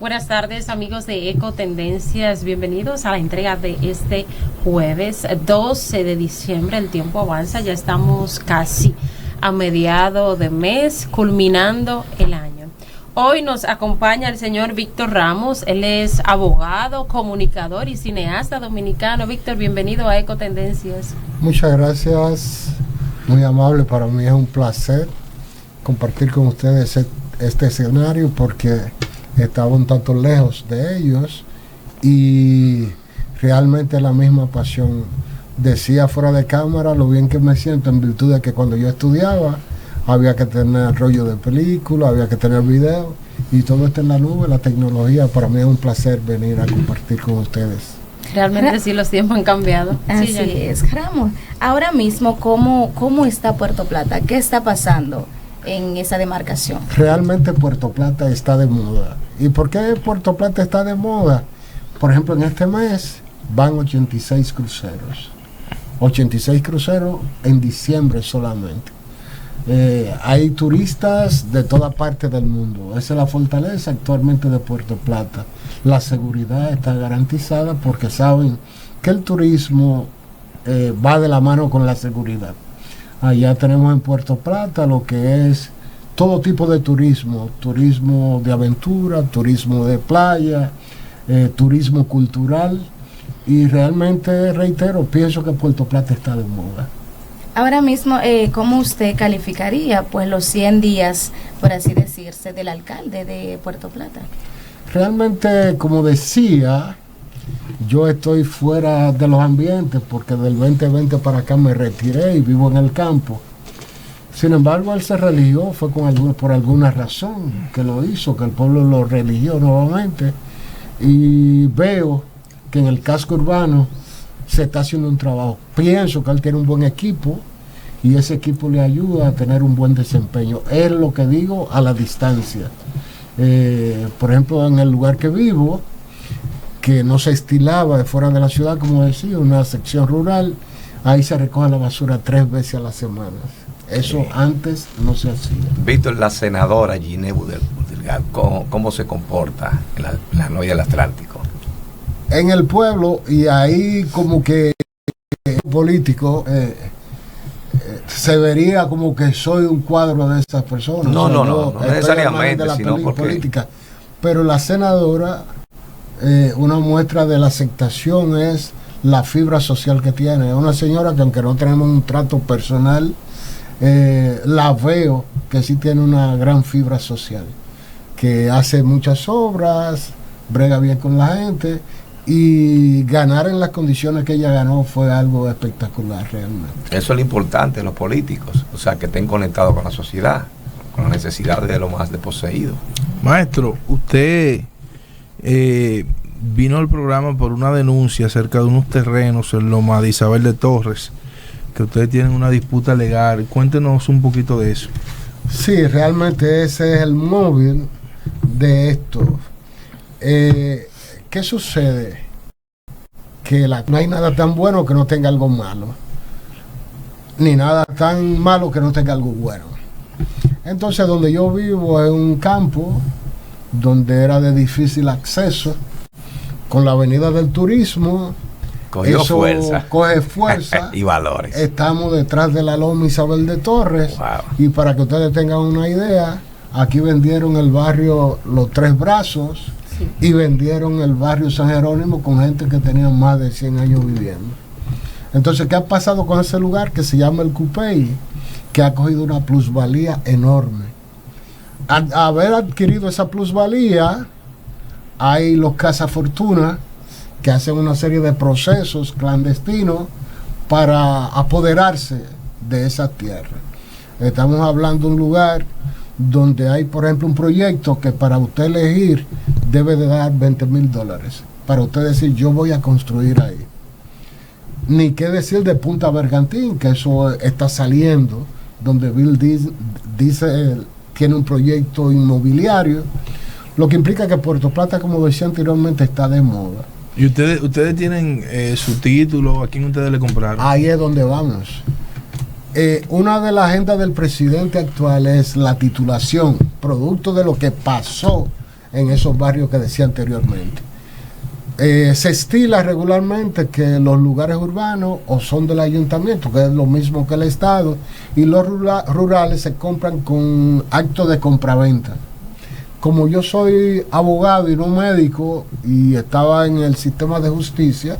Buenas tardes, amigos de Eco Tendencias. Bienvenidos a la entrega de este jueves 12 de diciembre. El tiempo avanza, ya estamos casi a mediado de mes, culminando el año. Hoy nos acompaña el señor Víctor Ramos. Él es abogado, comunicador y cineasta dominicano. Víctor, bienvenido a Eco Tendencias. Muchas gracias, muy amable. Para mí es un placer compartir con ustedes este escenario porque estaba un tanto lejos de ellos y realmente la misma pasión. Decía fuera de cámara lo bien que me siento en virtud de que cuando yo estudiaba había que tener rollo de película, había que tener video y todo está en la nube, la tecnología. Para mí es un placer venir a compartir con ustedes. Realmente sí, los tiempos han cambiado. Así sí, es, Ramos. Ahora mismo, ¿cómo está Puerto Plata? ¿Qué está pasando en esa demarcación? Realmente Puerto Plata está de moda. ¿Y por qué Puerto Plata está de moda? Por ejemplo, en este mes van 86 cruceros. 86 cruceros en diciembre solamente. Hay turistas de toda parte del mundo. Esa es la fortaleza actualmente de Puerto Plata. La seguridad está garantizada porque saben que el turismo va de la mano con la seguridad. Allá tenemos en Puerto Plata lo que es todo tipo de turismo, turismo de aventura, turismo de playa, turismo cultural, y realmente, reitero, pienso que Puerto Plata está de moda. Ahora mismo, ¿cómo usted calificaría pues los 100 días, por así decirse, del alcalde de Puerto Plata? Realmente, como decía, yo estoy fuera de los ambientes porque del 2020 para acá me retiré y vivo en el campo. Sin embargo, él se religió, fue por alguna razón que lo hizo, que el pueblo lo religió nuevamente. Y veo que en el casco urbano se está haciendo un trabajo. Pienso que él tiene un buen equipo y ese equipo le ayuda a tener un buen desempeño. Es lo que digo a la distancia. Por ejemplo, en el lugar que vivo, que no se estilaba de fuera de la ciudad, como decía, una sección rural, ahí se recoge la basura 3 veces a la semana. Eso antes no se hacía. Víctor, la senadora Ginés Budilgar, ¿cómo se comporta en la noche del Atlántico? En el pueblo, y ahí como que político, se vería como que soy un cuadro de esas personas. No necesariamente, sino porque política. Pero la senadora, una muestra de la aceptación es la fibra social que tiene. Es una señora que, aunque no tenemos un trato personal, la veo que sí tiene una gran fibra social, que hace muchas obras, brega bien con la gente, y ganar en las condiciones que ella ganó fue algo espectacular realmente. Eso es lo importante de los políticos, o sea, que estén conectados con la sociedad, con las necesidades de los más desposeídos. Maestro, usted vino al programa por una denuncia acerca de unos terrenos en Loma de Isabel de Torres, que ustedes tienen una disputa legal. Cuéntenos un poquito de eso. Sí, realmente ese es el móvil de esto. ¿Qué sucede? Que no hay nada tan bueno que no tenga algo malo, ni nada tan malo que no tenga algo bueno. Entonces, donde yo vivo es un campo donde era de difícil acceso. Con la avenida del turismo, coge fuerza y valores. Estamos detrás de la Loma Isabel de Torres. Wow. Y para que ustedes tengan una idea, aquí vendieron el barrio Los Tres Brazos, sí, y vendieron el barrio San Jerónimo con gente que tenía más de 100 años viviendo. Entonces, ¿qué ha pasado con ese lugar que se llama el Cupey? Que ha cogido una plusvalía enorme. Al haber adquirido esa plusvalía, hay los cazafortuna que hacen una serie de procesos clandestinos para apoderarse de esa tierra. Estamos hablando de un lugar donde hay, por ejemplo, un proyecto que para usted elegir debe de dar $20,000 para usted decir yo voy a construir ahí. Ni qué decir de Punta Bergantín, que eso está saliendo, donde Bill dice tiene un proyecto inmobiliario, lo que implica que Puerto Plata, como decía anteriormente, está de moda. ¿Y ustedes tienen su título? ¿A quién ustedes le compraron? Ahí es donde vamos. Una de las agendas del presidente actual es la titulación, producto de lo que pasó en esos barrios que decía anteriormente. Se estila regularmente que los lugares urbanos o son del ayuntamiento, que es lo mismo que el Estado, y los rurales se compran con acto de compraventa. Como yo soy abogado y no médico y estaba en el sistema de justicia,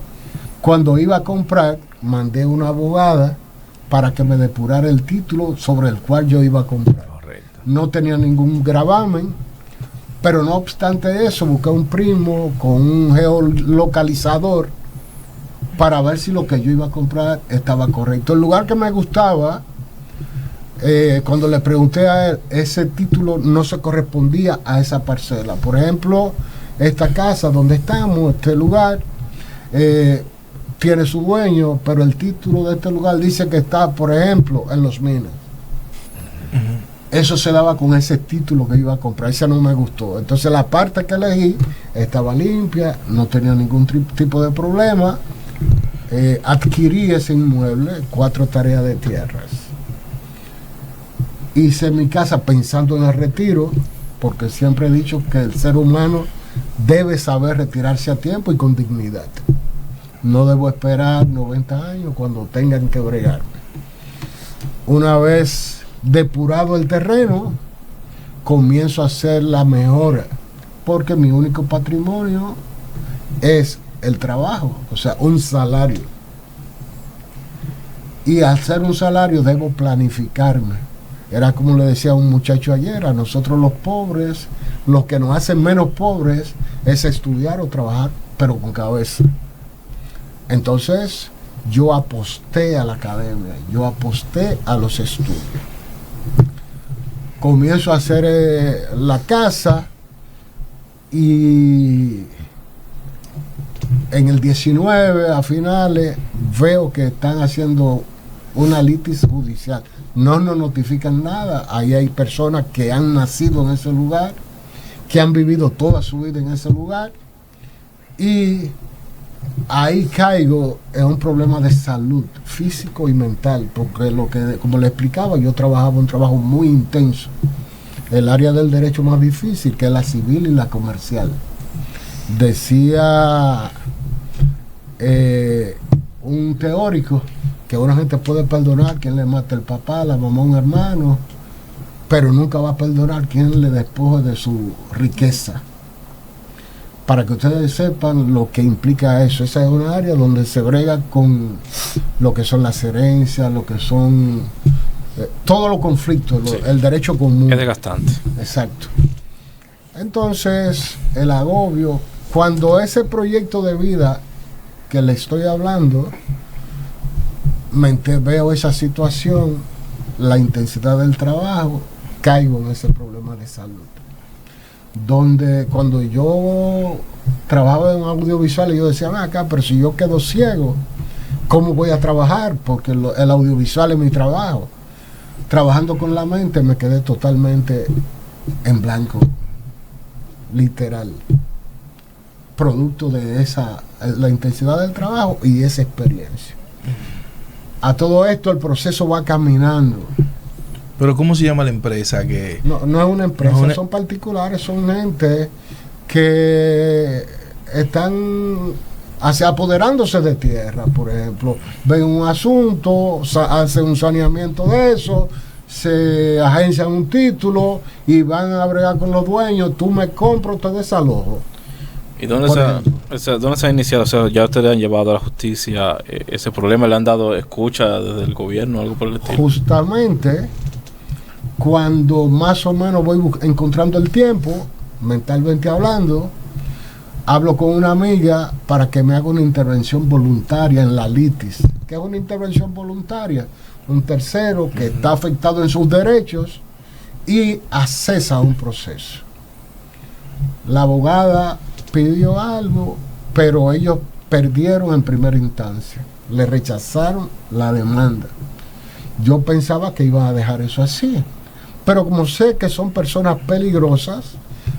cuando iba a comprar, mandé una abogada para que me depurara el título sobre el cual yo iba a comprar. Correcto. No tenía ningún gravamen, pero no obstante eso, busqué un primo con un geolocalizador para ver si lo que yo iba a comprar estaba correcto. El lugar que me gustaba, cuando le pregunté a él, ese título no se correspondía a esa parcela. Por ejemplo, esta casa donde estamos, este lugar, tiene su dueño, pero el título de este lugar dice que está, por ejemplo, en Los Minas. Eso se daba con ese título que iba a comprar, ese no me gustó. Entonces la parte que elegí estaba limpia, no tenía ningún tipo de problema. Adquirí ese inmueble, 4 tareas de tierras. Hice mi casa pensando en el retiro, porque siempre he dicho que el ser humano debe saber retirarse a tiempo y con dignidad. No debo esperar 90 años cuando tengan que bregarme. Una vez depurado el terreno, comienzo a hacer la mejora, porque mi único patrimonio es el trabajo, o sea, un salario. Y al ser un salario debo planificarme. Era como le decía a un muchacho ayer, a nosotros los pobres, los que nos hacen menos pobres es estudiar o trabajar, pero con cabeza. Entonces, yo aposté a la academia, yo aposté a los estudios. Comienzo a hacer la casa y en el 19 a finales veo que están haciendo una litis judicial. No nos notifican nada. Ahí hay personas que han nacido en ese lugar, que han vivido toda su vida en ese lugar, y ahí caigo en un problema de salud físico y mental, porque como le explicaba, yo trabajaba un trabajo muy intenso, el área del derecho más difícil, que es la civil y la comercial. Decía un teórico que una gente puede perdonar quien le mata el papá, la mamá, un hermano, pero nunca va a perdonar quien le despoje de su riqueza. Para que ustedes sepan lo que implica eso. Esa es una área donde se brega con lo que son las herencias, lo que son todos los conflictos, sí, el derecho común. Es desgastante. Exacto. Entonces, el agobio, cuando ese proyecto de vida que le estoy hablando, veo esa situación, la intensidad del trabajo, caigo en ese problema de salud. Donde cuando yo trabajaba en audiovisuales, yo decía, acá, pero si yo quedo ciego, ¿cómo voy a trabajar? Porque el audiovisual es mi trabajo. Trabajando con la mente me quedé totalmente en blanco, literal, producto de la intensidad del trabajo y esa experiencia. A todo esto el proceso va caminando. Pero ¿cómo se llama la empresa? Que no es una empresa, son particulares, son gente que están apoderándose de tierra, por ejemplo. Ven un asunto, hacen un saneamiento de eso, se agencian un título y van a bregar con los dueños, tú me compro, te desalojo. ¿Y dónde se ha iniciado? O sea, ya ustedes han llevado a la justicia ese problema, le han dado escucha desde el gobierno, algo por el estilo. Justamente cuando más o menos voy encontrando el tiempo, mentalmente hablando, hablo con una amiga para que me haga una intervención voluntaria en la litis. ¿Qué es una intervención voluntaria? Un tercero que está afectado en sus derechos y accesa a un proceso. La abogada pidió algo, pero ellos perdieron en primera instancia. Le rechazaron la demanda. Yo pensaba que iban a dejar eso así. Pero como sé que son personas peligrosas,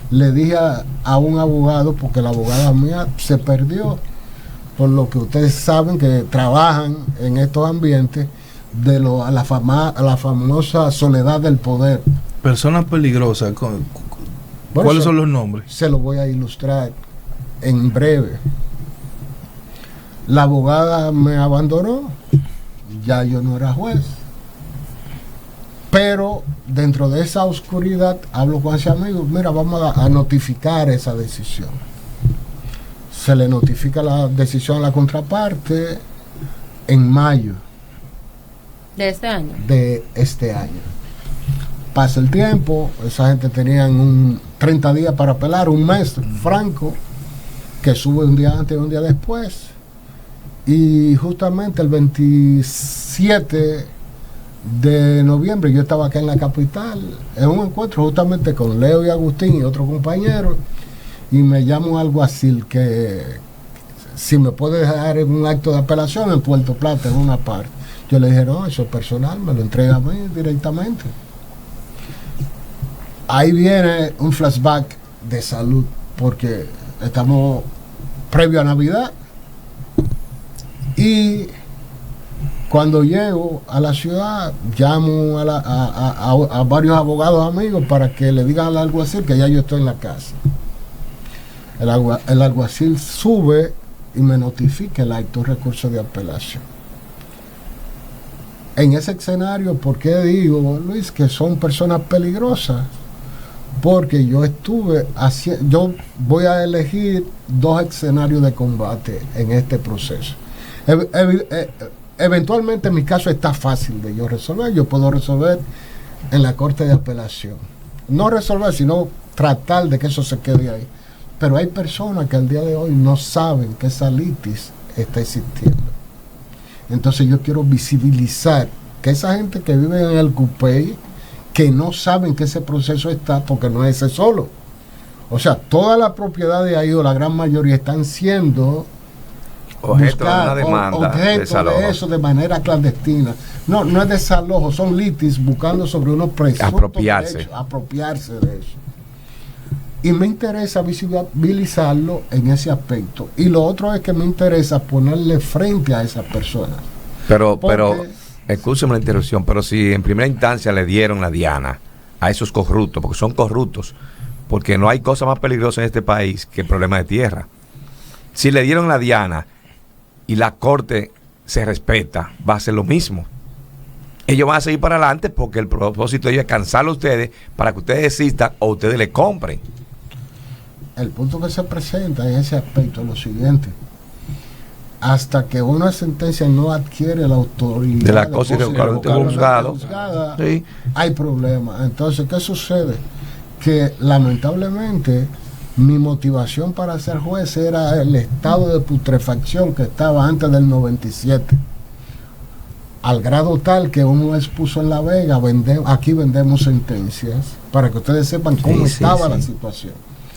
le dije a un abogado, porque la abogada mía se perdió, por lo que ustedes saben que trabajan en estos ambientes, a la famosa soledad del poder. Personas peligrosas, Por ¿Cuáles eso son los nombres? se los voy a ilustrar en breve. La abogada me abandonó, ya yo no era juez. Pero dentro de esa oscuridad hablo con ese amigo, mira, vamos a notificar esa decisión. Se le notifica la decisión a la contraparte en mayo De este año. de este año. Pasa el tiempo, esa gente tenían un 30 días para apelar, un mes franco, que sube un día antes y un día después. Y justamente el 27 de noviembre yo estaba acá en la capital, en un encuentro justamente con Leo y Agustín y otro compañero, y me llama un alguacil que si me puede dejar en un acto de apelación en Puerto Plata, en una parte. Yo le dije, no, eso es personal, me lo entrega a mí directamente. Ahí viene un flashback de salud, porque estamos previo a Navidad, y cuando llego a la ciudad, llamo a varios abogados amigos para que le digan al alguacil que ya yo estoy en la casa. El alguacil sube y me notifica el acto de recurso de apelación. En ese escenario, ¿por qué digo, Luis, que son personas peligrosas? Porque yo yo voy a elegir 2 escenarios de combate en este proceso. Eventualmente mi caso está fácil de yo resolver, yo puedo resolver en la corte de apelación. No resolver, sino tratar de que eso se quede ahí. Pero hay personas que al día de hoy no saben que esa litis está existiendo. Entonces yo quiero visibilizar que esa gente que vive en el Cupey, que no saben que ese proceso está, porque no es ese solo. O sea, toda la propiedad de ahí, o la gran mayoría, están siendo objeto de una demanda de desalojo. De eso de manera clandestina. No es desalojo, son litis buscando sobre unos presuntos derechos, apropiarse de eso. Y me interesa visibilizarlo en ese aspecto. Y lo otro es que me interesa ponerle frente a esas personas. Pero, escúcheme la interrupción, pero si en primera instancia le dieron la diana a esos corruptos, porque son corruptos, porque no hay cosa más peligrosa en este país que el problema de tierra. Si le dieron la diana y la corte se respeta, va a ser lo mismo. Ellos van a seguir para adelante porque el propósito de ellos es cansarlo a ustedes para que ustedes desistan o ustedes le compren. El punto que se presenta en ese aspecto es lo siguiente: hasta que una sentencia no adquiere la autoridad de la cosa juzgado, sí, hay problemas. Entonces, ¿qué sucede? Que lamentablemente mi motivación para ser juez era el estado de putrefacción que estaba antes del 97, al grado tal que un juez puso en La Vega, aquí vendemos sentencias, para que ustedes sepan cómo estaba la situación.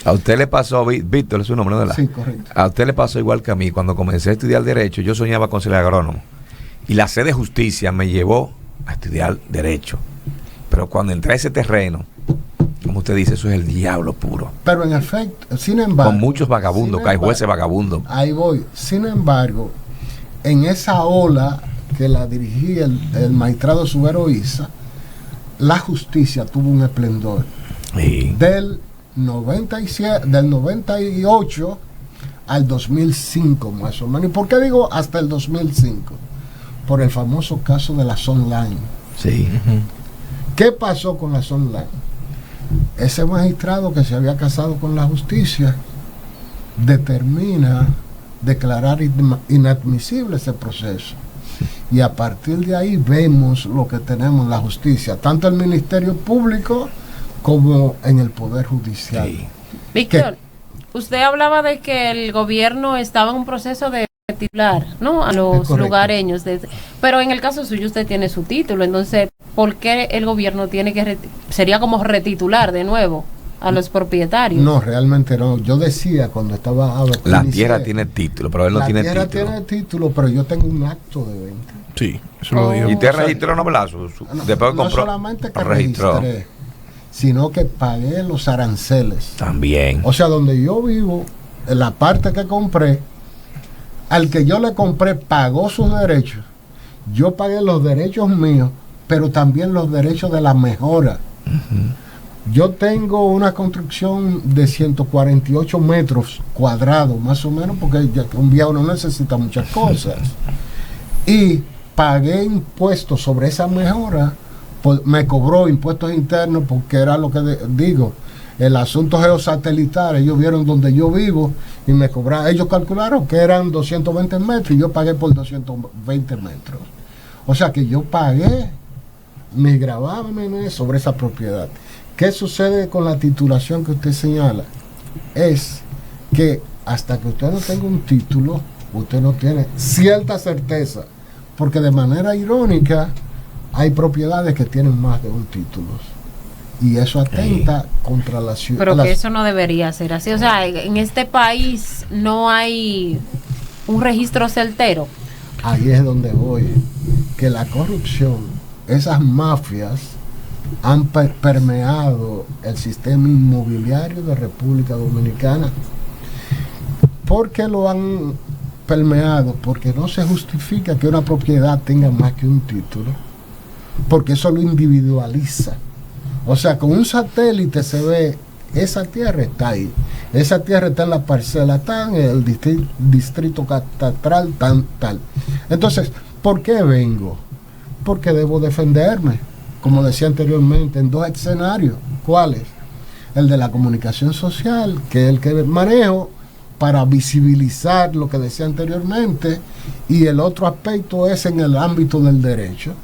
A usted le pasó, Víctor es su nombre, ¿verdad? Sí, correcto. A usted le pasó igual que a mí. Cuando comencé a estudiar Derecho, yo soñaba con ser agrónomo. Y la sede de justicia me llevó a estudiar Derecho. Pero cuando entré a ese terreno, como usted dice, eso es el diablo puro. Pero en efecto, sin embargo... Con muchos vagabundos, que hay jueces vagabundos. Ahí voy. Sin embargo, en esa ola que la dirigía el magistrado Subero Isa, la justicia tuvo un esplendor. Sí. Del 98 al 2005 más o menos. ¿Y por qué digo hasta el 2005? Por el famoso caso de las online. Sí. ¿Qué pasó con las online? Ese magistrado que se había casado con la justicia determina declarar inadmisible ese proceso. Y a partir de ahí vemos lo que tenemos en la justicia, tanto el Ministerio Público como en el Poder Judicial. Sí. Víctor, usted hablaba de que el gobierno estaba en un proceso de retitular, ¿no?, a los lugareños. Pero en el caso suyo usted tiene su título, entonces, ¿por qué el gobierno tiene que sería como retitular de nuevo a los propietarios? No, realmente no. Yo decía cuando estaba... La tierra tiene título, pero él no tiene título. La tierra tiene título, pero yo tengo un acto de venta. Sí, eso lo dijo. ¿Y usted registró, no, verdad? Después no compró, solamente que registré, sino que pagué los aranceles. También. O sea, donde yo vivo, en la parte que compré, al que yo le compré pagó sus derechos. Yo pagué los derechos míos, pero también los derechos de la mejora. Yo tengo una construcción de 148 metros cuadrados, más o menos, porque ya un viejo no necesita muchas cosas. Y pagué impuestos sobre esa mejora, me cobró impuestos internos, porque era lo que digo, el asunto geosatelital. Ellos vieron donde yo vivo y me cobraron. Ellos calcularon que eran 220 metros y yo pagué por 220 metros. O sea que yo pagué mis gravámenes sobre esa propiedad. ¿Qué sucede con la titulación que usted señala? Es que hasta que usted no tenga un título, usted no tiene cierta certeza, porque de manera irónica hay propiedades que tienen más de un título y eso atenta contra la ciudad. Pero que eso no debería ser así. O sea, en este país no hay un registro certero. Ahí es donde voy, que la corrupción, esas mafias han permeado el sistema inmobiliario de República Dominicana. ¿Por qué lo han permeado? Porque no se justifica que una propiedad tenga más que un título, porque eso lo individualiza. O sea, con un satélite se ve, esa tierra está ahí, esa tierra está en la parcela, está en el distrito catastral tal. Entonces, ¿por qué vengo? Porque debo defenderme, como decía anteriormente, en dos escenarios. ¿Cuáles? El de la comunicación social, que es el que manejo para visibilizar lo que decía anteriormente, y el otro aspecto es en el ámbito del derecho.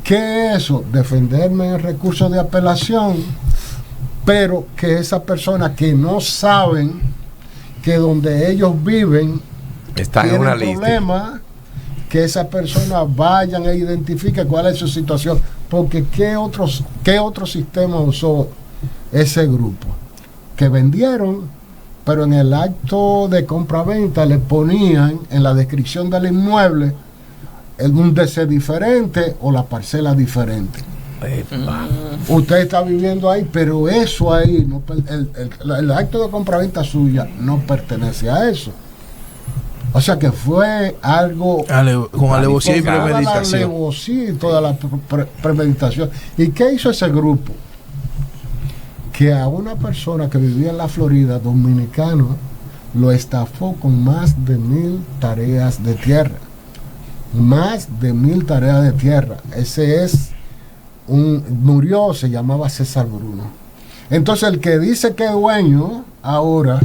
¿Qué es eso? Defenderme en recursos de apelación, pero que esas personas que no saben que donde ellos viven están en una lista, que esas personas vayan e identifiquen cuál es su situación, porque ¿qué otro sistema usó ese grupo? Que vendieron, pero en el acto de compra-venta le ponían en la descripción del inmueble un DC diferente o la parcela diferente. Usted está viviendo ahí, pero eso ahí, no, el acto de compraventa suya no pertenece a eso. O sea que fue algo con alevosía y premeditación. Alevosía y toda la premeditación. ¿Y qué hizo ese grupo? Que a una persona que vivía en la Florida, dominicano, lo estafó con más de 1,000 tareas de tierra. Más de 1,000 tareas de tierra. Ese es murió, se llamaba César Bruno. Entonces el que dice que es dueño ahora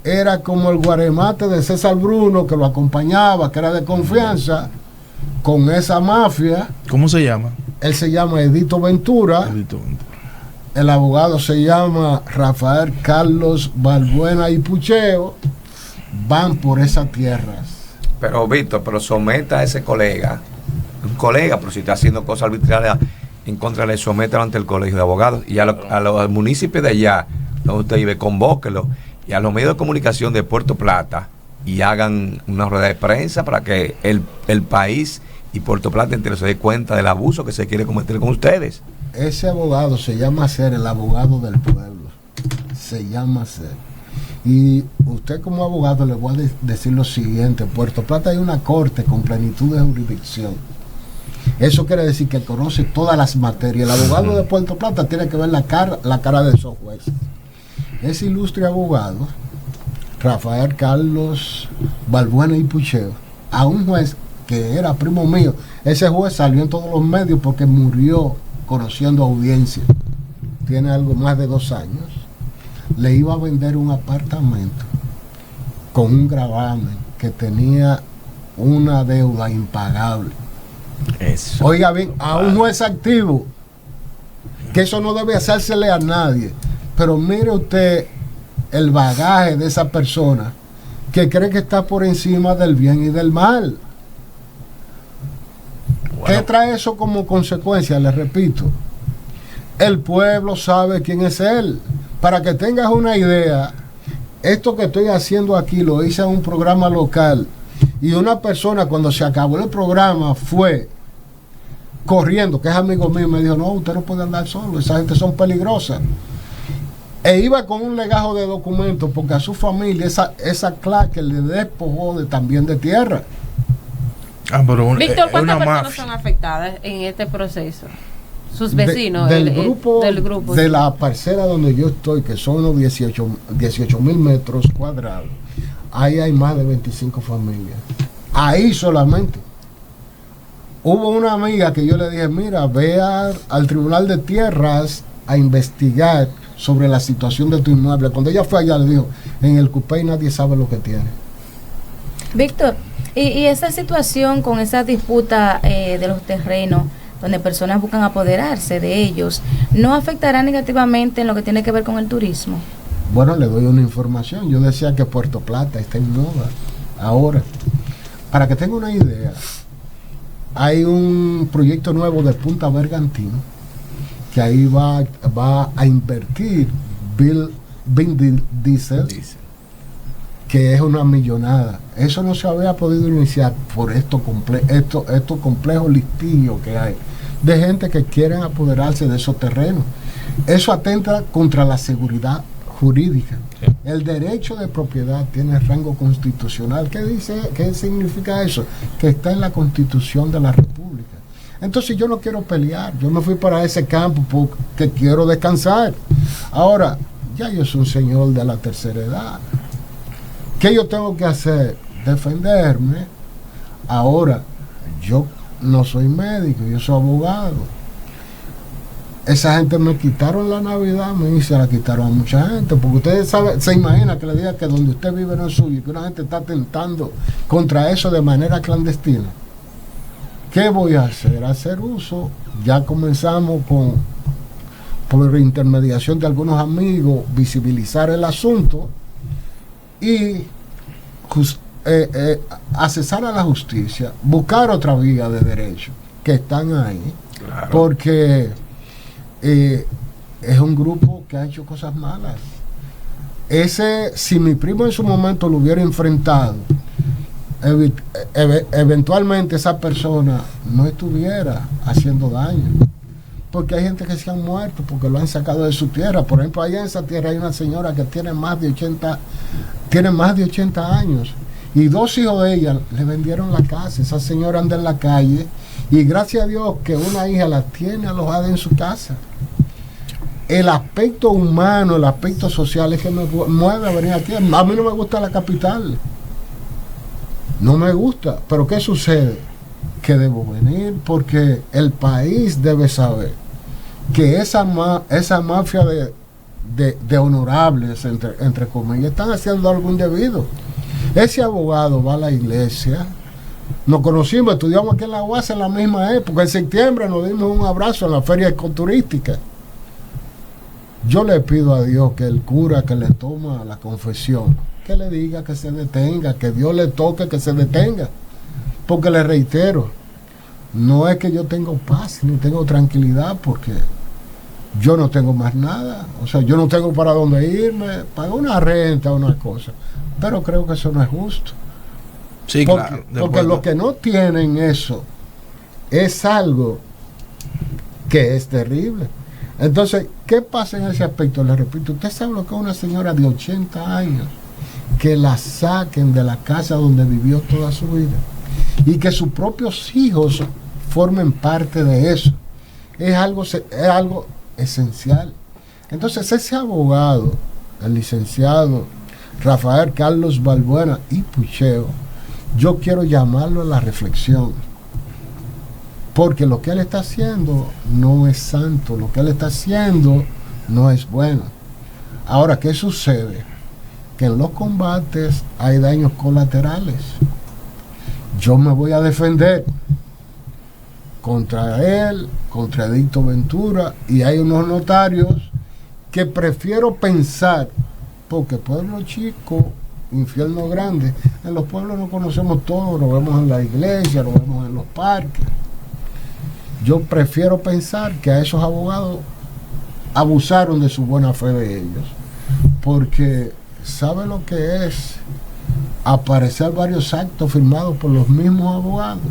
era como el guaremate de César Bruno, que lo acompañaba, que era de confianza con esa mafia. ¿Cómo se llama? Él se llama Edito Ventura. El abogado se llama Rafael Carlos Balbuena y Pucheo. Van por esas tierras. Pero Víctor, pero someta a ese colega, un colega, pero si está haciendo cosas arbitrarias en contra, le someta ante el colegio de abogados y a los municipios de allá, donde usted vive, convóquelo, y a los medios de comunicación de Puerto Plata, y hagan una rueda de prensa para que el país y Puerto Plata entero se dé cuenta del abuso que se quiere cometer con ustedes. Ese abogado se llama ser el abogado del pueblo, se llama ser. Y usted como abogado le voy a decir lo siguiente: en Puerto Plata hay una corte con plenitud de jurisdicción. Eso quiere decir que conoce todas las materias. El abogado de Puerto Plata tiene que ver la cara de esos jueces. Ese ilustre abogado, Rafael Carlos Balbuena y Pucheo, a un juez que era primo mío, ese juez salió en todos los medios porque murió conociendo audiencia, tiene algo más de 2 años, le iba a vender un apartamento con un gravamen que tenía una deuda impagable. Eso. Oiga bien, a un juez activo, que eso no debe hacérsele a nadie. Pero mire usted el bagaje de esa persona que cree que está por encima del bien y del mal. Bueno. ¿Qué trae eso como consecuencia? Le repito, el pueblo sabe quién es él. Para que tengas una idea, esto que estoy haciendo aquí lo hice en un programa local, y una persona cuando se acabó el programa fue corriendo, que es amigo mío, me dijo: no, usted no puede andar solo, esa gente son peligrosas. E iba con un legajo de documentos porque a su familia esa claque le despojó también de tierra. Víctor, ¿cuántas personas son afectadas en este proceso? sus vecinos, del grupo, de sí. la parcela donde yo estoy, que son unos 18,000 metros cuadrados, ahí hay más de 25 familias. Ahí solamente. Hubo una amiga que yo le dije, mira, ve al Tribunal de Tierras a investigar sobre la situación de tu inmueble. Cuando ella fue allá, le dijo, en el Cupey nadie sabe lo que tiene. Víctor, y esa situación con esa disputa de los terrenos, donde personas buscan apoderarse de ellos, ¿no afectará negativamente en lo que tiene que ver con el turismo? Bueno, le doy una información. Yo decía que Puerto Plata está en moda ahora. Para que tenga una idea, hay un proyecto nuevo de Punta Bergantín que ahí va a invertir Vin Diesel, que es una millonada. Eso no se había podido iniciar por estos complejos litigios que hay de gente que quieren apoderarse de esos terrenos. Eso atenta contra la seguridad jurídica. El derecho de propiedad tiene rango constitucional. ¿Qué significa eso? Que está en la Constitución de la República. Entonces yo no quiero pelear. Yo me fui para ese campo porque quiero descansar. Ahora, ya yo soy un señor de la tercera edad. ¿Qué yo tengo que hacer? Defenderme. Ahora, yo no soy médico, yo soy abogado. Esa gente me quitaron la Navidad, y se la quitaron a mucha gente, porque ustedes saben, se imagina que le diga que donde usted vive no es suyo, que una gente está atentando contra eso de manera clandestina. ¿Qué voy a hacer? Hacer uso. Ya comenzamos por intermediación de algunos amigos, visibilizar el asunto y accesar a la justicia, buscar otra vía de derecho que están ahí, claro. Porque es un grupo que ha hecho cosas malas. Si mi primo en su momento lo hubiera enfrentado, eventualmente esa persona no estuviera haciendo daño, porque hay gente que se han muerto porque lo han sacado de su tierra. Por ejemplo, allá en esa tierra hay una señora que tiene más de 80 años y 2 hijos de ella le vendieron la casa. Esa señora anda en la calle y gracias a Dios que una hija la tiene alojada en su casa. El aspecto humano, el aspecto social es que me mueve a venir aquí. A mí no me gusta la capital, no me gusta, pero ¿qué sucede? Que debo venir porque el país debe saber que esa mafia de honorables, entre comillas, están haciendo algo indebido. Ese abogado va a la iglesia, nos conocimos, estudiamos aquí en la UAS en la misma época, en septiembre nos dimos un abrazo en la feria ecoturística. Yo le pido a Dios que el cura que le toma la confesión, que le diga que se detenga, que Dios le toque que se detenga, porque le reitero, no es que yo tengo paz ni tengo tranquilidad, porque yo no tengo más nada, o sea, yo no tengo para dónde irme, pago una renta, una cosa, pero creo que eso no es justo. Sí, porque, claro, porque los que no tienen eso es algo que es terrible. Entonces, ¿qué pasa en ese aspecto? Le repito, usted sabe lo que es una señora de 80 años que la saquen de la casa donde vivió toda su vida y que sus propios hijos formen parte de eso. Es algo esencial. Entonces, ese abogado, el licenciado Rafael Carlos Balbuena y Pucheo, yo quiero llamarlo a la reflexión, porque lo que él está haciendo no es santo, lo que él está haciendo no es bueno. Ahora, ¿qué sucede? Que en los combates hay daños colaterales. Yo me voy a defender contra él, contra Edicto Ventura, y hay unos notarios que prefiero pensar, porque pueblo chico, infierno grande, en los pueblos nos conocemos todos, nos vemos en la iglesia, nos vemos en los parques. Yo prefiero pensar que a esos abogados abusaron de su buena fe de ellos, porque ¿sabe lo que es aparecer varios actos firmados por los mismos abogados?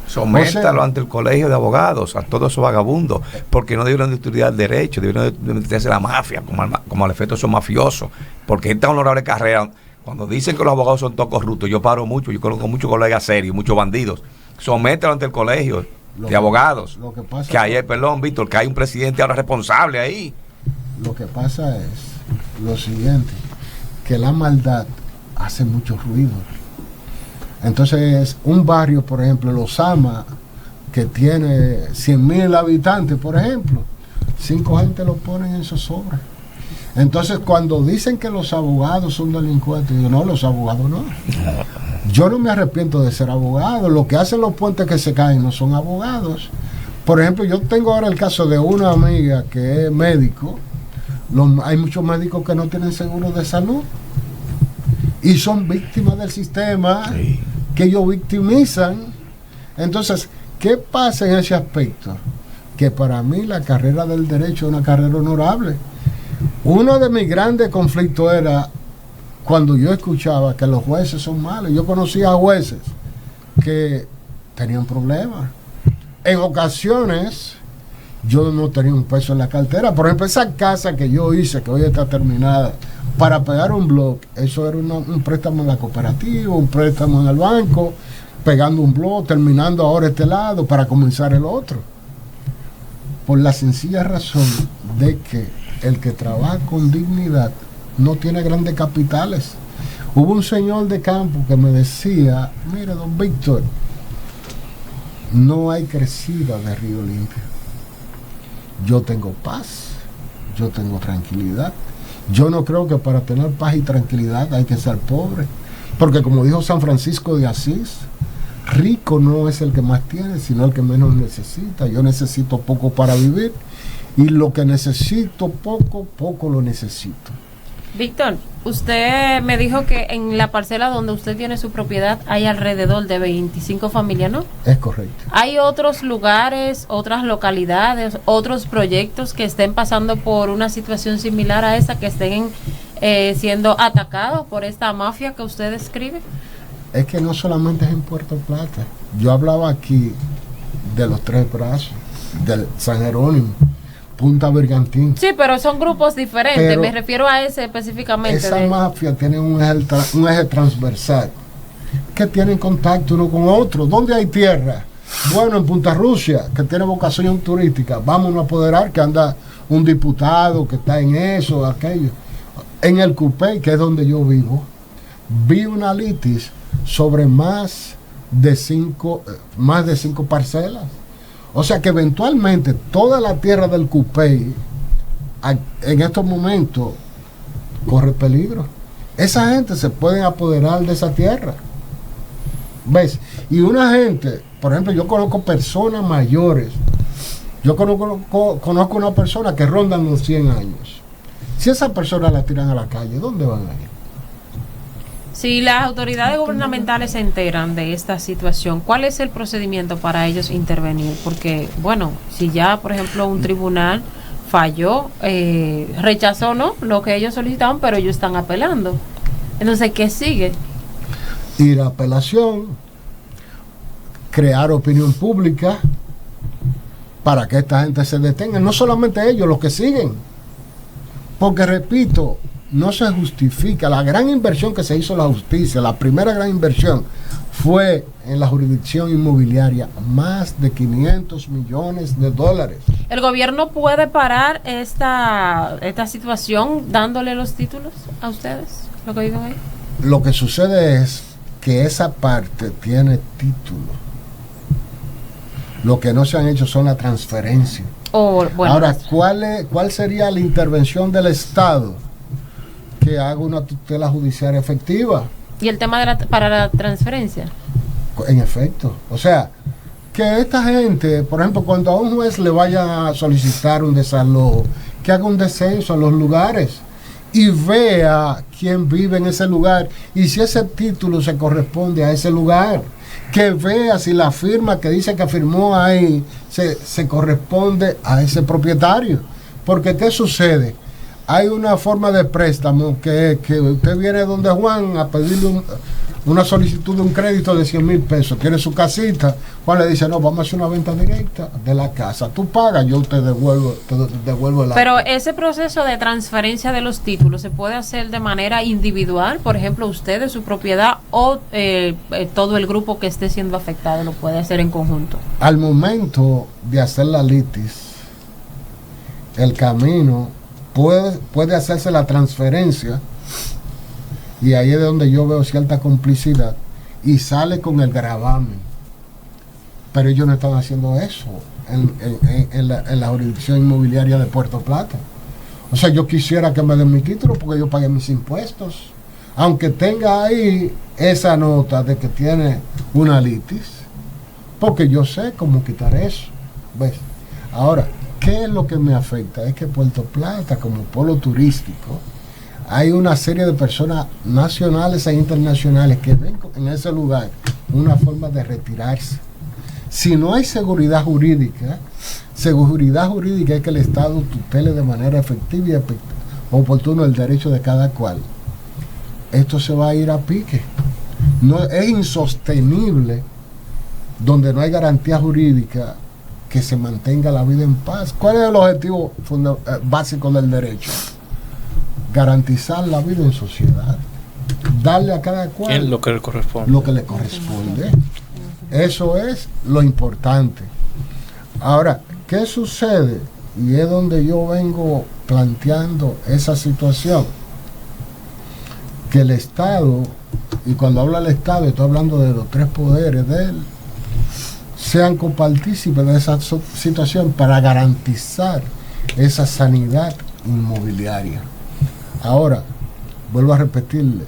Sométalo ante el colegio de abogados, a todos esos vagabundos, porque no debieron de estudiar derecho, debieron de meterse la mafia, como al efecto son mafiosos, porque esta honorable carrera, cuando dicen que los abogados son todos corruptos, yo paro mucho, yo conozco muchos colegas serios, muchos bandidos. Sométalo ante el colegio, de abogados. Lo que pasa que hay, perdón, Víctor, que hay un presidente ahora responsable ahí. Lo que pasa es lo siguiente, que la maldad hace mucho ruido. Entonces, un barrio, por ejemplo, Los Ama, que tiene 100,000 habitantes, por ejemplo, 5 gente lo ponen en zozobra. Entonces, cuando dicen que los abogados son delincuentes, digo, no, los abogados no. Yo no me arrepiento de ser abogado. Lo que hacen los puentes que se caen no son abogados. Por ejemplo, yo tengo ahora el caso de una amiga que es médico. Hay muchos médicos que no tienen seguro de salud y son víctimas del sistema, sí, que ellos victimizan. Entonces, ¿qué pasa en ese aspecto? Que para mí la carrera del derecho es una carrera honorable. Uno de mis grandes conflictos era cuando yo escuchaba que los jueces son malos. Yo conocía a jueces que tenían problemas. En ocasiones yo no tenía un peso en la cartera. Por ejemplo, esa casa que yo hice, que hoy está terminada, para pegar un blog, eso era un préstamo en la cooperativa, un préstamo en el banco, pegando un blog, terminando ahora este lado para comenzar el otro. Por la sencilla razón de que el que trabaja con dignidad no tiene grandes capitales. Hubo un señor de campo que me decía, mire, don Víctor, no hay crecida de Río Limpio. Yo tengo paz, yo tengo tranquilidad. Yo no creo que para tener paz y tranquilidad hay que ser pobre, porque como dijo San Francisco de Asís, rico no es el que más tiene, sino el que menos necesita. Yo necesito poco para vivir, y lo que necesito poco, poco lo necesito. Víctor, usted me dijo que en la parcela donde usted tiene su propiedad hay alrededor de 25 familias, ¿no? Es correcto. ¿Hay otros lugares, otras localidades, otros proyectos que estén pasando por una situación similar a esa, que estén siendo atacados por esta mafia que usted describe? Es que no solamente es en Puerto Plata. Yo hablaba aquí de los Tres Brazos, del San Jerónimo, Punta Bergantín. Sí, pero son grupos diferentes. Pero me refiero a ese específicamente. Esa mafia tiene un eje transversal, que tienen contacto uno con otro. ¿Dónde hay tierra? Bueno, en Punta Rusia, que tiene vocación turística, vamos a apoderar, que anda un diputado que está en eso, aquello. En el Cupey, que es donde yo vivo, vi una litis sobre más de 5 parcelas. O sea que eventualmente toda la tierra del Cupey en estos momentos corre peligro. Esa gente se puede apoderar de esa tierra. ¿Ves? Y una gente, por ejemplo, yo conozco personas mayores. Yo conozco una persona que rondan los 100 años. Si esa persona la tiran a la calle, ¿dónde van a ir? Si las autoridades gubernamentales se enteran de esta situación, ¿cuál es el procedimiento para ellos intervenir? Porque, bueno, si ya, por ejemplo, un tribunal falló, rechazó, ¿no?, lo que ellos solicitaban, pero ellos están apelando. Entonces, ¿qué sigue? Ir a apelación, crear opinión pública para que esta gente se detenga. No solamente ellos, los que siguen. Porque, repito, no se justifica. La gran inversión que se hizo en la justicia, la primera gran inversión, fue en la jurisdicción inmobiliaria, más de 500 millones de dólares. ¿El gobierno puede parar esta situación dándole los títulos a ustedes, lo que viven ahí? Lo que sucede es que esa parte tiene título. Lo que no se han hecho son la transferencia. Bueno, ahora, ¿cuál sería la intervención del Estado? Que haga una tutela judicial efectiva. ¿Y el tema para la transferencia? En efecto. O sea, que esta gente, por ejemplo, cuando a un juez le vaya a solicitar un desalojo, que haga un descenso a los lugares y vea quién vive en ese lugar y si ese título se corresponde a ese lugar. Que vea si la firma que dice que firmó ahí se corresponde a ese propietario. Porque ¿qué sucede? Hay una forma de préstamo que usted viene donde Juan a pedirle una solicitud de un crédito de 100,000 pesos, tiene su casita, Juan le dice, no, vamos a hacer una venta directa de la casa, tú pagas, yo te devuelvo el Pero ese proceso de transferencia de los títulos se puede hacer de manera individual, por ejemplo, usted de su propiedad o todo el grupo que esté siendo afectado lo puede hacer en conjunto. Al momento de hacer la litis, el camino puede hacerse la transferencia, y ahí es donde yo veo cierta complicidad, y sale con el gravamen, pero ellos no están haciendo eso en la jurisdicción inmobiliaria de Puerto Plata. O sea, yo quisiera que me den mi título porque yo pagué mis impuestos, aunque tenga ahí esa nota de que tiene una litis, porque yo sé cómo quitar eso, ¿ves? Ahora, ¿qué es lo que me afecta? Es que Puerto Plata, como polo turístico, hay una serie de personas nacionales e internacionales que ven en ese lugar una forma de retirarse. Si no hay seguridad jurídica es que el Estado tutele de manera efectiva y oportuna el derecho de cada cual. Esto se va a ir a pique. No, es insostenible donde no hay garantía jurídica que se mantenga la vida en paz. ¿Cuál es el objetivo básico del derecho? Garantizar la vida en sociedad, darle a cada cual lo que le corresponde. Lo que le corresponde. Eso es lo importante. Ahora, ¿qué sucede? Y es donde yo vengo planteando esa situación, que el Estado, y cuando hablo del Estado estoy hablando de los tres poderes de él, sean copartícipes de esa situación para garantizar esa sanidad inmobiliaria. Ahora, vuelvo a repetirle,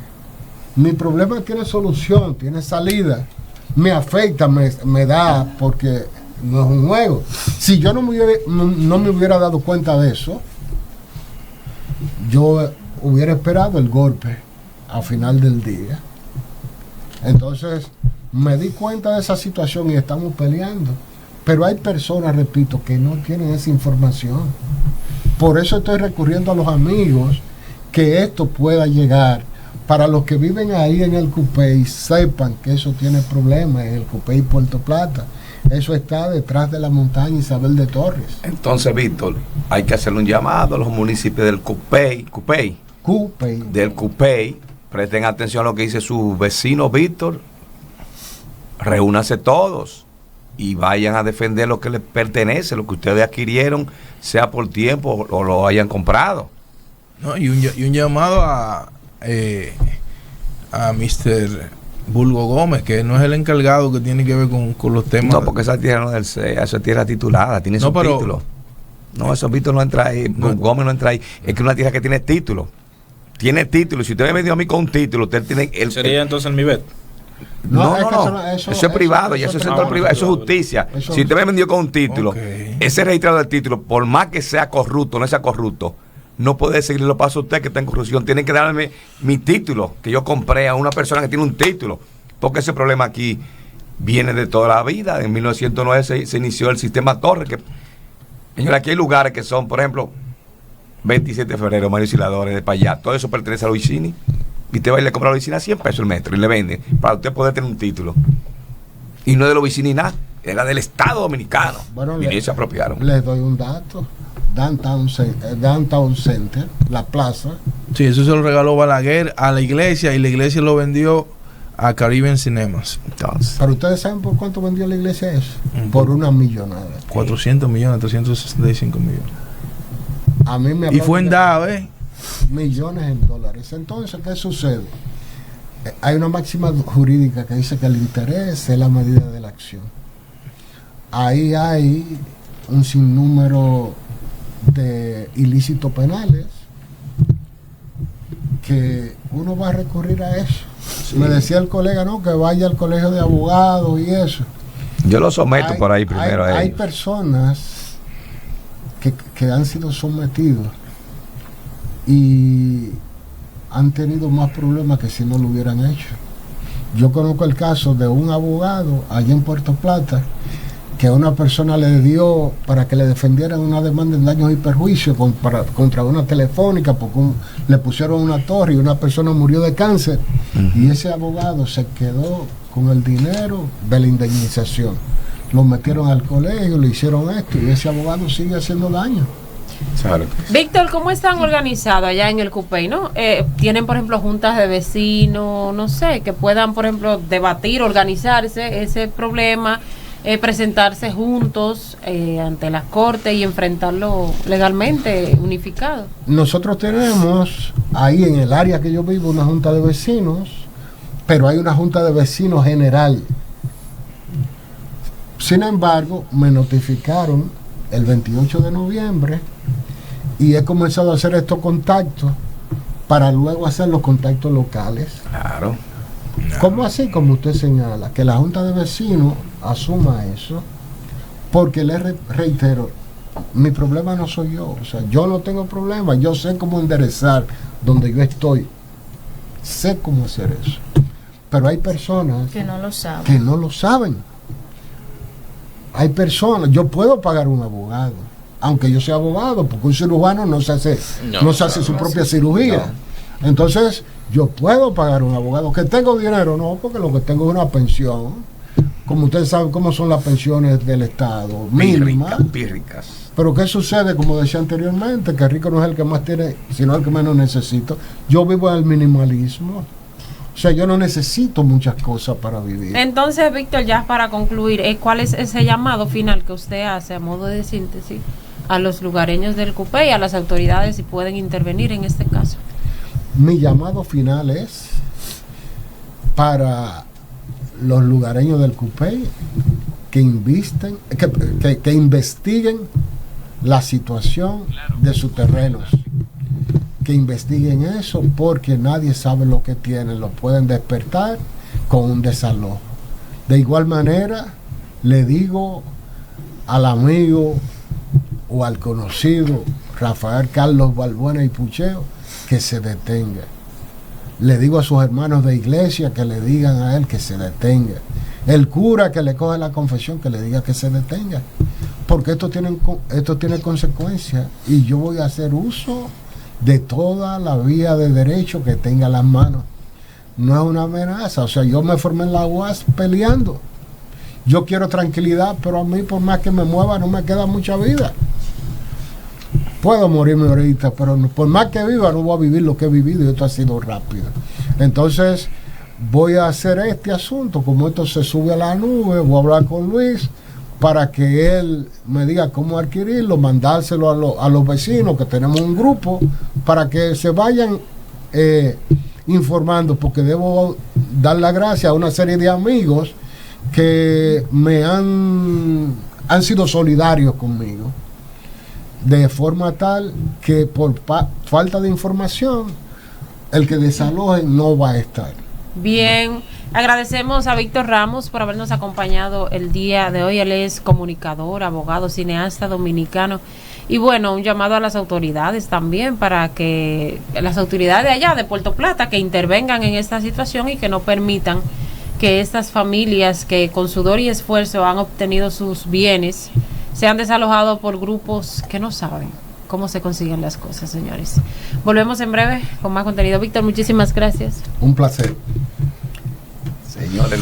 mi problema tiene solución, tiene salida, me afecta, me da, porque no es un juego. Si yo no me hubiera dado cuenta de eso, yo hubiera esperado el golpe al final del día. Entonces, me di cuenta de esa situación y estamos peleando. Pero hay personas, repito, que no tienen esa información. Por eso estoy recurriendo a los amigos que esto pueda llegar. Para los que viven ahí en el Cupey, sepan que eso tiene problemas en el Cupey Puerto Plata. Eso está detrás de la montaña Isabel de Torres. Entonces, Víctor, hay que hacerle un llamado a los municipios del Cupey. Del Cupey. Presten atención a lo que dice su vecino Víctor. Reúnanse todos y vayan a defender lo que les pertenece, lo que ustedes adquirieron, sea por tiempo o lo hayan comprado. No, y un llamado a Mr. Bulgo Gómez, que no es el encargado que tiene que ver con los temas. No, porque esa tierra no es del CEA, esa tierra titulada, tiene su título. No, esos Víctor no entra ahí, Gómez no entra ahí. Es que una tierra que tiene título. Tiene título. Si usted me vendió a mí con un título, usted tiene ¿Sería entonces el MIBET? No, eso es privado, ya eso es sector privado, eso es justicia. Si usted me vendió con un título, ese registrado del título, por más que sea corrupto, no sea corrupto, no puede seguir los pasos a usted que está en corrupción. Tienen que darme mi título que yo compré a una persona que tiene un título, porque ese problema aquí viene de toda la vida. En 1909 se inició el sistema Torres. Señora, aquí hay lugares que son, por ejemplo, 27 de febrero, Mario Siladores de Payá, todo eso pertenece a Luisini. Y usted va y le compra a Luisini a 100 pesos el metro y le vende para usted poder tener un título. Y no es de Luisini nada, era del Estado Dominicano. Bueno, y se apropiaron. Les doy un dato. Downtown Center, la plaza. Sí, eso se lo regaló Balaguer a la iglesia y la iglesia lo vendió a Caribbean Cinemas. Entonces, ¿pero ustedes saben por cuánto vendió la iglesia eso? Por una millonada. 400 millones, 365 millones. A mí me y fue en DAVE. millones en dólares. Entonces, ¿qué sucede? Hay una máxima jurídica que dice que el interés es la medida de la acción. Ahí hay un sinnúmero de ilícitos penales que uno va a recurrir a eso. Sí. Me decía el colega, no, que vaya al colegio de abogados y eso. Yo lo someto por ahí primero. Hay personas que han sido sometidos y han tenido más problemas que si no lo hubieran hecho. Yo conozco el caso de un abogado allá en Puerto Plata que una persona le dio para que le defendieran una demanda en daños y perjuicios contra una telefónica, porque le pusieron una torre y una persona murió de cáncer, y ese abogado se quedó con el dinero de la indemnización. Lo metieron al colegio, le hicieron esto, y ese abogado sigue haciendo daño. Claro. Víctor, ¿cómo están organizados allá en el CUPEI, no? ¿Tienen, por ejemplo, juntas de vecinos, no sé, que puedan, por ejemplo, debatir, organizarse ese problema, presentarse juntos ante las cortes y enfrentarlo legalmente, unificado? Nosotros tenemos ahí en el área que yo vivo una junta de vecinos, pero hay una junta de vecinos general. Sin embargo, me notificaron el 28 de noviembre y he comenzado a hacer estos contactos para luego hacer los contactos locales. Claro. ¿Cómo así? Como usted señala, que la junta de vecinos asuma eso, porque le reitero, mi problema no soy yo, o sea, yo no tengo problema, yo sé cómo enderezar donde yo estoy, sé cómo hacer eso, pero hay personas Que no lo saben. que no lo saben. Hay personas, yo puedo pagar un abogado, aunque yo sea abogado, porque un cirujano no se hace su propia cirugía. Entonces, yo puedo pagar un abogado. ¿Que tengo dinero? No, porque lo que tengo es una pensión. Como ustedes saben cómo son las pensiones del Estado, mínimas. Pírricas. Pero ¿qué sucede? Como decía anteriormente, que el rico no es el que más tiene, sino el que menos necesita. Yo vivo en el minimalismo. O sea, yo no necesito muchas cosas para vivir. Entonces, Víctor, ya para concluir, ¿cuál es ese llamado final que usted hace a modo de síntesis a los lugareños del CUPEI y a las autoridades si pueden intervenir en este caso? Mi llamado final es para los lugareños del CUPEI que investiguen la situación de sus terrenos, que investiguen eso, porque nadie sabe lo que tienen, lo pueden despertar con un desalojo. De igual manera, le digo al amigo o al conocido Rafael Carlos Balbuena y Pucheo que se detenga. Le digo a sus hermanos de iglesia que le digan a él que se detenga. El cura que le coge la confesión que le diga que se detenga, porque esto tiene consecuencias, y yo voy a hacer uso de toda la vía de derecho que tenga las manos. No es una amenaza, o sea, yo me formé en la UAS peleando. Yo quiero tranquilidad, pero a mí, por más que me mueva, no me queda mucha vida. Puedo morirme ahorita, pero por más que viva, no voy a vivir lo que he vivido, y esto ha sido rápido. Entonces, voy a hacer este asunto, como esto se sube a la nube, voy a hablar con Luis para que él me diga cómo adquirirlo, mandárselo a los vecinos, que tenemos un grupo, para que se vayan informando, porque debo dar las gracias a una serie de amigos que me han sido solidarios conmigo, de forma tal que por falta de información, el que desaloje no va a estar. Bien, agradecemos a Víctor Ramos por habernos acompañado el día de hoy. Él es comunicador, abogado, cineasta dominicano. Y bueno, un llamado a las autoridades también, para que las autoridades de allá, de Puerto Plata, que intervengan en esta situación y que no permitan que estas familias que con sudor y esfuerzo han obtenido sus bienes sean desalojados por grupos que no saben cómo se consiguen las cosas, señores. Volvemos en breve con más contenido. Víctor, muchísimas gracias. Un placer. Señor, el